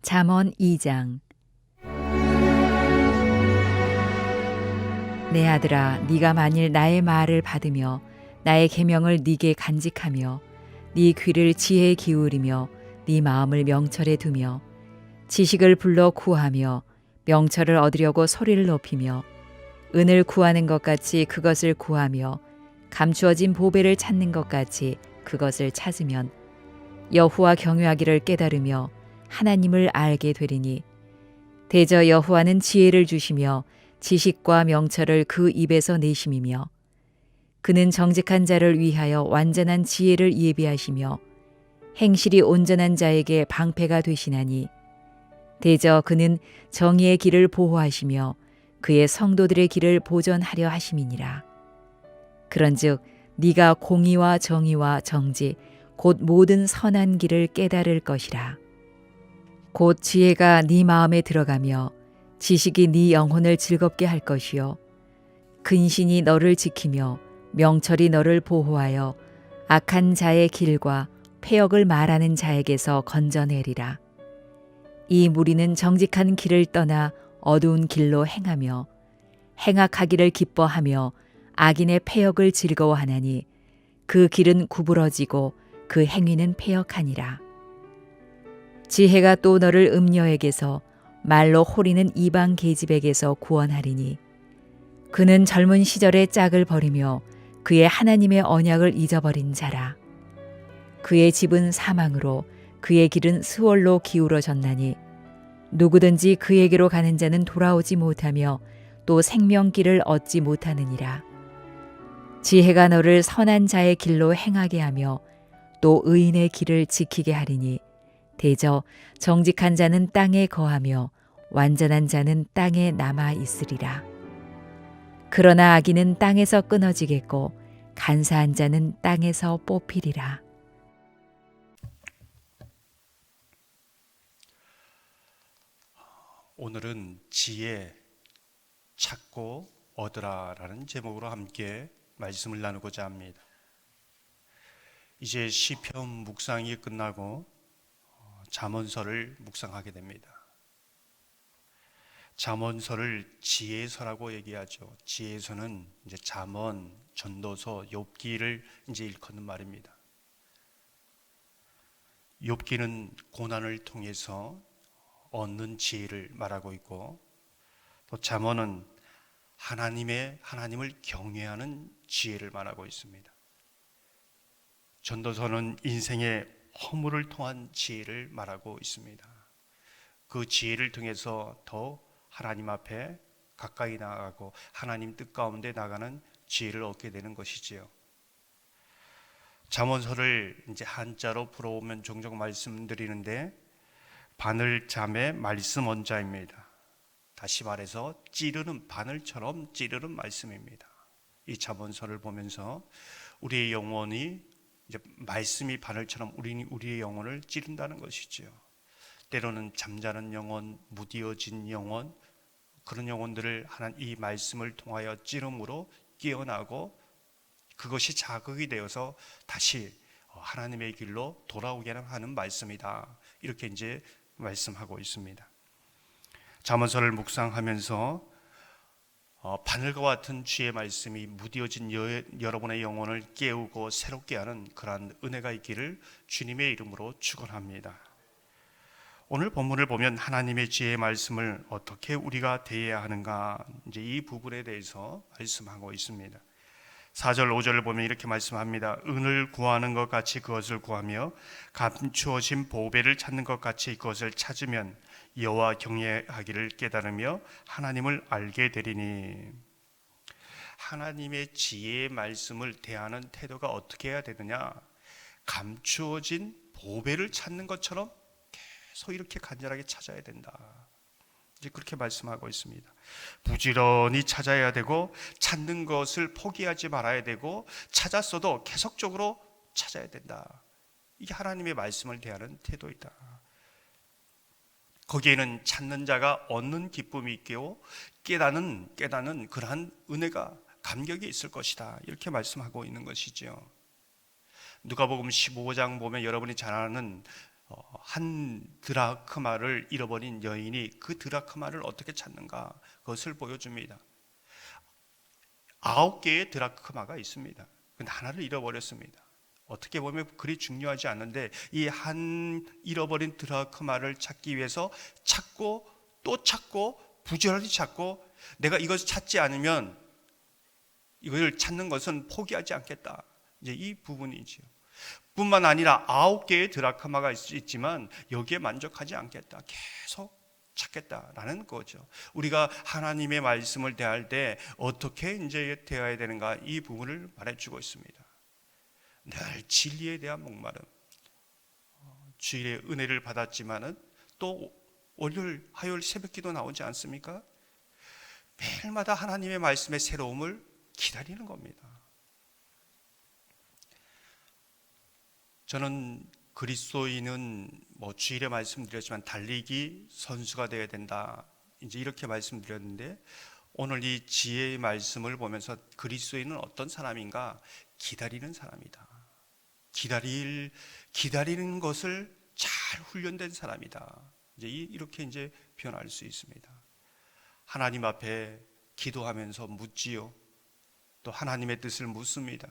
잠언 2장. 내 아들아, 네가 만일 나의 말을 받으며 나의 계명을 네게 간직하며 네 귀를 지혜에 기울이며 네 마음을 명철에 두며 지식을 불러 구하며 명철을 얻으려고 소리를 높이며 은을 구하는 것 같이 그것을 구하며 감추어진 보배를 찾는 것 같이 그것을 찾으면 여호와 경외하기를 깨달으며 하나님을 알게 되리니, 대저 여호와는 지혜를 주시며 지식과 명철을 그 입에서 내심이며 그는 정직한 자를 위하여 완전한 지혜를 예비하시며 행실이 온전한 자에게 방패가 되시나니, 대저 그는 정의의 길을 보호하시며 그의 성도들의 길을 보전하려 하심이니라. 그런즉 네가 공의와 정의와 정직 곧 모든 선한 길을 깨달을 것이라. 곧 지혜가 네 마음에 들어가며 지식이 네 영혼을 즐겁게 할 것이요 근신이 너를 지키며 명철이 너를 보호하여 악한 자의 길과 패역을 말하는 자에게서 건져내리라. 이 무리는 정직한 길을 떠나 어두운 길로 행하며 행악하기를 기뻐하며 악인의 패역을 즐거워하나니 그 길은 구부러지고 그 행위는 패역하니라. 지혜가 또 너를 음녀에게서 말로 호리는 이방 계집에게서 구원하리니, 그는 젊은 시절의 짝을 버리며 그의 하나님의 언약을 잊어버린 자라. 그의 집은 사망으로 그의 길은 스월로 기울어졌나니 누구든지 그에게로 가는 자는 돌아오지 못하며 또 생명길을 얻지 못하느니라. 지혜가 너를 선한 자의 길로 행하게 하며 또 의인의 길을 지키게 하리니, 대저 정직한 자는 땅에 거하며 완전한 자는 땅에 남아 있으리라. 그러나 악인은 땅에서 끊어지겠고 간사한 자는 땅에서 뽑히리라. 오늘은 지혜 찾고 얻으라라는 제목으로 함께 말씀을 나누고자 합니다. 이제 시편 묵상이 끝나고 잠언서를 묵상하게 됩니다. 잠언서를 지혜서라고 얘기하죠. 지혜서는 이제 잠언, 전도서, 욥기를 이제 일컫는 말입니다. 욥기는 고난을 통해서 얻는 지혜를 말하고 있고, 또 잠언은 하나님을 경외하는 지혜를 말하고 있습니다. 전도서는 인생의 허물을 통한 지혜를 말하고 있습니다. 그 지혜를 통해서 더 하나님 앞에 가까이 나아가고 하나님 뜻 가운데 나가는 지혜를 얻게 되는 것이지요. 잠언서를 이제 한자로 풀어오면 종종 말씀드리는데, 바늘잠의 말씀 원자입니다. 다시 말해서 찌르는 바늘처럼 찌르는 말씀입니다. 이 잠언서를 보면서 우리의 영혼이 이제 말씀이 바늘처럼 우리의 영혼을 찌른다는 것이지요. 때로는 잠자는 영혼, 무디어진 영혼, 그런 영혼들을 이 말씀을 통하여 찌름으로 깨어나고 그것이 자극이 되어서 다시 하나님의 길로 돌아오게 하는 말씀이다. 이렇게 이제 말씀하고 있습니다. 잠언서를 묵상하면서 바늘과 같은 주의 말씀이 무디어진 여러분의 영혼을 깨우고 새롭게 하는 그러한 은혜가 있기를 주님의 이름으로 축원합니다. 오늘 본문을 보면 하나님의 지혜의 말씀을 어떻게 우리가 대해야 하는가, 이제 이 부분에 대해서 말씀하고 있습니다. 4절 5절을 보면 이렇게 말씀합니다. 은을 구하는 것 같이 그것을 구하며 감추어진 보배를 찾는 것 같이 그것을 찾으면 여호와 경외하기를 깨달으며 하나님을 알게 되리니. 하나님의 지혜의 말씀을 대하는 태도가 어떻게 해야 되느냐? 감추어진 보배를 찾는 것처럼 계속 이렇게 간절하게 찾아야 된다. 이제 그렇게 말씀하고 있습니다. 부지런히 찾아야 되고, 찾는 것을 포기하지 말아야 되고, 찾았어도 계속적으로 찾아야 된다. 이게 하나님의 말씀을 대하는 태도이다. 거기에는 찾는 자가 얻는 기쁨이 있고 깨닫는 그러한 은혜가, 감격이 있을 것이다. 이렇게 말씀하고 있는 것이죠. 누가복음 15장 보면 여러분이 잘 아는 한 드라크마를 잃어버린 여인이 그 드라크마를 어떻게 찾는가, 그것을 보여줍니다. 9개의 드라크마가 있습니다. 근데 하나를 잃어버렸습니다. 어떻게 보면 그리 중요하지 않은데 이 한 잃어버린 드라크마를 찾기 위해서 찾고 또 찾고 부지런히 찾고, 내가 이것을 찾지 않으면 이걸 찾는 것은 포기하지 않겠다, 이제 이 부분이지요. 뿐만 아니라 9개의 드라크마가 있지만 여기에 만족하지 않겠다, 계속 찾겠다라는 거죠. 우리가 하나님의 말씀을 대할 때 어떻게 이제 대해야 되는가, 이 부분을 말해주고 있습니다. 늘 진리에 대한 목마름, 주일의 은혜를 받았지만은 또 월요일, 화요일 새벽기도 나오지 않습니까? 매일마다 하나님의 말씀의 새로움을 기다리는 겁니다. 저는 그리스도인은 주일에 말씀드렸지만 달리기 선수가 되어야 된다, 이제 이렇게 말씀드렸는데, 오늘 이 지혜의 말씀을 보면서 그리스도인은 어떤 사람인가? 기다리는 사람이다. 기다리는 것을 잘 훈련된 사람이다. 이제 이렇게 이제 표현할 수 있습니다. 하나님 앞에 기도하면서 묻지요. 또 하나님의 뜻을 묻습니다.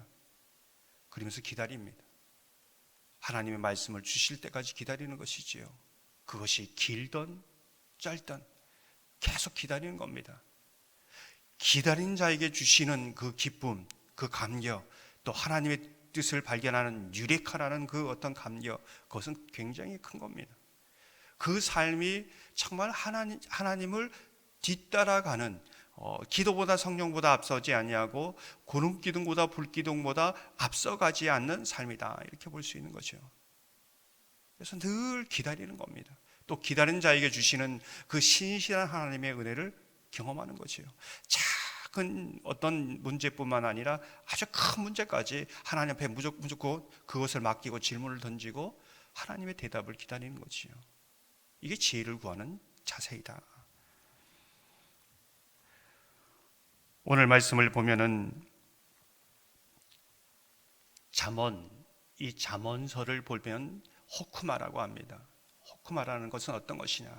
그러면서 기다립니다. 하나님의 말씀을 주실 때까지 기다리는 것이지요. 그것이 길든 짧든 계속 기다리는 겁니다. 기다린 자에게 주시는 그 기쁨, 그 감격, 또 하나님의 뜻을 발견하는 유레카라는 그 어떤 감격, 그것은 굉장히 큰 겁니다. 그 삶이 정말 하나님을 뒤따라가는, 기도보다 성령보다 앞서지 아니하고 구름기둥보다 불기둥보다 앞서가지 않는 삶이다, 이렇게 볼 수 있는 거죠. 그래서 늘 기다리는 겁니다. 또 기다린 자에게 주시는 그 신실한 하나님의 은혜를 경험하는 거죠. 작은 어떤 문제뿐만 아니라 아주 큰 문제까지 하나님 앞에 무조건 그것을 맡기고 질문을 던지고 하나님의 대답을 기다리는 거지요. 이게 지혜를 구하는 자세이다. 오늘 말씀을 보면은 이 잠언서를 보면 호쿠마라고 합니다. 호쿠마라는 것은 어떤 것이냐?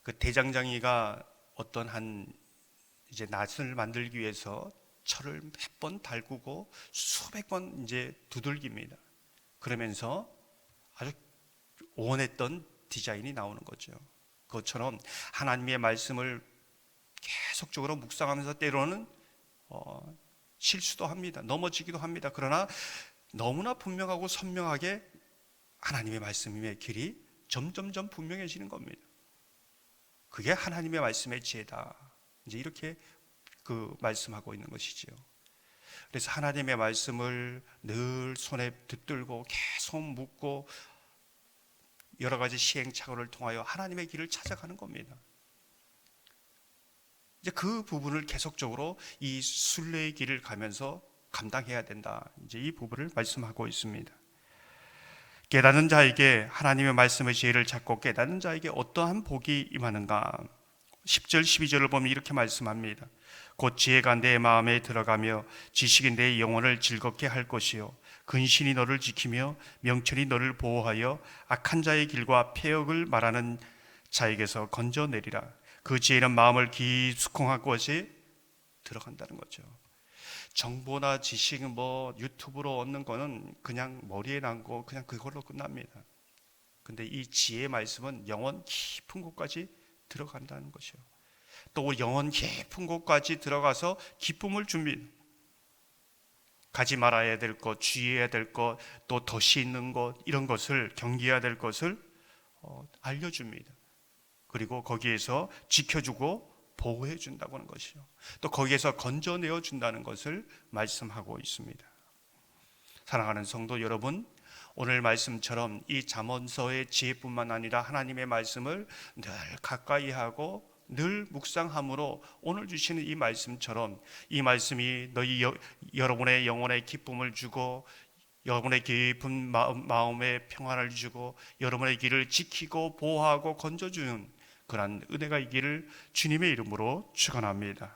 그 대장장이가 어떤 한 이제 낫을 만들기 위해서 철을 몇 번 달구고 수백 번 이제 두들깁니다. 그러면서 아주 원했던 디자인이 나오는 거죠. 그것처럼 하나님의 말씀을 계속적으로 묵상하면서 때로는 실수도 합니다. 넘어지기도 합니다. 그러나 너무나 분명하고 선명하게 하나님의 말씀의 길이 점점점 분명해지는 겁니다. 그게 하나님의 말씀의 지혜다, 이제 이렇게 말씀하고 있는 것이지요. 그래서 하나님의 말씀을 늘 손에 붙들고 계속 묻고 여러 가지 시행착오를 통하여 하나님의 길을 찾아가는 겁니다. 이제 그 부분을 계속적으로 이 순례의 길을 가면서 감당해야 된다, 이제 이 부분을 말씀하고 있습니다. 깨닫는 자에게 하나님의 말씀의 지혜를 찾고 깨닫는 자에게 어떠한 복이 임하는가? 10절 12절을 보면 이렇게 말씀합니다. 곧 지혜가 내 마음에 들어가며 지식이 내 영혼을 즐겁게 할 것이요 근신이 너를 지키며 명철이 너를 보호하여 악한 자의 길과 폐역을 말하는 자에게서 건져내리라. 그 지혜는 마음을 깊숙한 곳에 들어간다는 거죠. 정보나 지식, 유튜브로 얻는 거는 그냥 머리에 남고 그냥 그걸로 끝납니다. 근데 이 지혜의 말씀은 영혼 깊은 곳까지 들어간다는 것이요. 또 영혼 깊은 곳까지 들어가서 기쁨을 줍니다. 가지 말아야 될 것, 주의해야 될 것, 또 덫이 있는 것, 이런 것을 경계해야 될 것을 알려줍니다. 그리고 거기에서 지켜주고 보호해 준다고 하는 것이요. 또 거기에서 건져내어 준다는 것을 말씀하고 있습니다. 사랑하는 성도 여러분, 오늘 말씀처럼 이 잠언서의 지혜뿐만 아니라 하나님의 말씀을 늘 가까이 하고 늘 묵상함으로 오늘 주시는 이 말씀처럼 이 말씀이 여러분의 영혼에 기쁨을 주고 여러분의 깊은 마음에 평안을 주고 여러분의 길을 지키고 보호하고 건져주는 그러한 은혜가 있기를 주님의 이름으로 축원합니다.